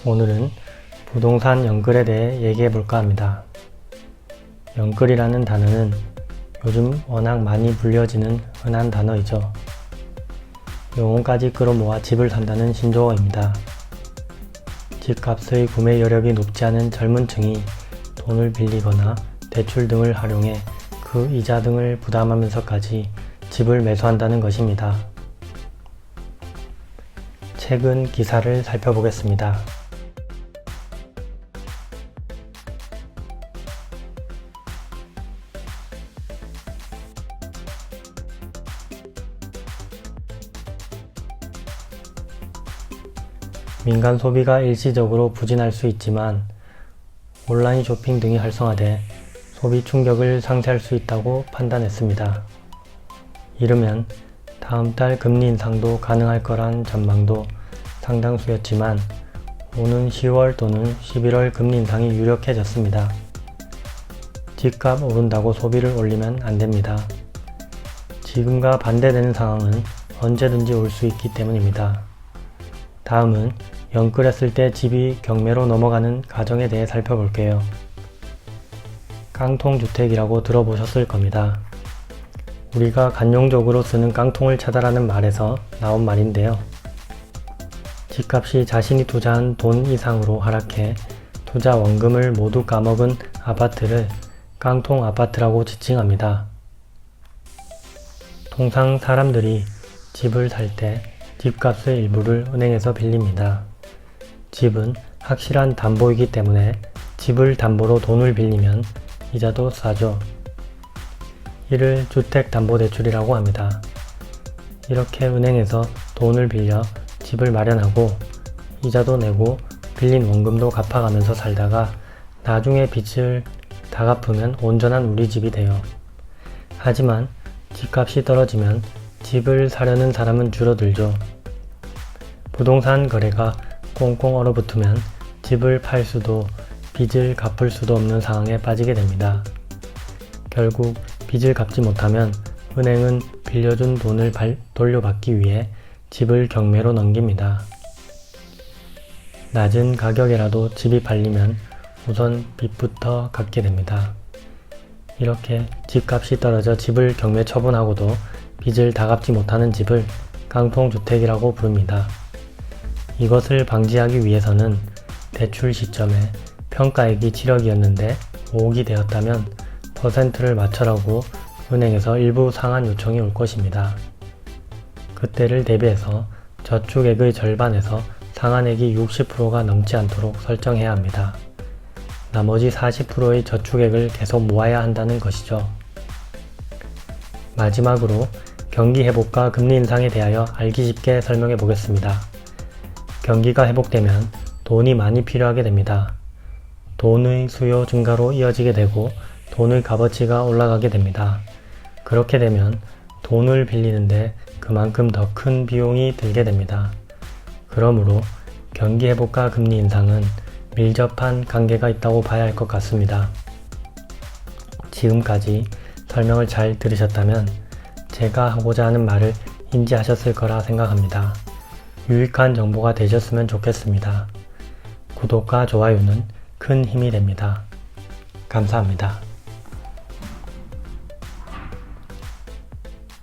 오늘은 부동산 연끌에 대해 얘기해 볼까 합니다. 연끌이라는 단어는 요즘 워낙 많이 불려지는 흔한 단어이죠. 영혼까지 끌어모아 집을 산다는 신조어입니다. 집값의 구매 여력이 높지 않은 젊은 층이 돈을 빌리거나 대출 등을 활용해 그 이자 등을 부담하면서까지 집을 매수한다는 것입니다. 최근 기사를 살펴보겠습니다. 민간 소비가 일시적으로 부진할 수 있지만 온라인 쇼핑 등이 활성화돼 소비 충격을 상쇄할 수 있다고 판단했습니다. 이르면 다음 달 금리 인상도 가능할 거란 전망도 상당수였지만 오는 10월 또는 11월 금리 인상이 유력해졌습니다. 집값 오른다고 소비를 올리면 안됩니다. 지금과 반대되는 상황은 언제든지 올 수 있기 때문입니다. 다음은 연끌했을 때 집이 경매로 넘어가는 가정에 대해 살펴볼게요. 깡통주택이라고 들어보셨을 겁니다. 우리가 관용적으로 쓰는 깡통을 찾아라는 말에서 나온 말인데요. 집값이 자신이 투자한 돈 이상으로 하락해 투자 원금을 모두 까먹은 아파트를 깡통 아파트라고 지칭합니다. 통상 사람들이 집을 살 때 집값의 일부를 은행에서 빌립니다. 집은 확실한 담보이기 때문에 집을 담보로 돈을 빌리면 이자도 싸죠. 이를 주택담보대출이라고 합니다. 이렇게 은행에서 돈을 빌려 집을 마련하고 이자도 내고 빌린 원금도 갚아가면서 살다가 나중에 빚을 다 갚으면 온전한 우리 집이 돼요. 하지만 집값이 떨어지면 집을 사려는 사람은 줄어들죠. 부동산 거래가 꽁꽁 얼어붙으면 집을 팔 수도 빚을 갚을 수도 없는 상황에 빠지게 됩니다. 결국 빚을 갚지 못하면 은행은 빌려준 돈을 돌려받기 위해 집을 경매로 넘깁니다. 낮은 가격에라도 집이 팔리면 우선 빚부터 갚게 됩니다. 이렇게 집값이 떨어져 집을 경매 처분하고도 빚을 다 갚지 못하는 집을 깡통주택이라고 부릅니다. 이것을 방지하기 위해서는 대출 시점에 평가액이 7억이었는데 5억이 되었다면 퍼센트를 맞춰라고 은행에서 일부 상한 요청이 올 것입니다. 그때를 대비해서 저축액의 절반에서 상한액이 60%가 넘지 않도록 설정해야 합니다. 나머지 40%의 저축액을 계속 모아야 한다는 것이죠. 마지막으로 경기 회복과 금리 인상에 대하여 알기 쉽게 설명해 보겠습니다. 경기가 회복되면 돈이 많이 필요하게 됩니다. 돈의 수요 증가로 이어지게 되고 돈의 값어치가 올라가게 됩니다. 그렇게 되면 돈을 빌리는데 그만큼 더 큰 비용이 들게 됩니다. 그러므로 경기 회복과 금리 인상은 밀접한 관계가 있다고 봐야 할 것 같습니다. 지금까지 설명을 잘 들으셨다면 제가 하고자 하는 말을 인지하셨을 거라 생각합니다. 유익한 정보가 되셨으면 좋겠습니다. 구독과 좋아요는 큰 힘이 됩니다. 감사합니다.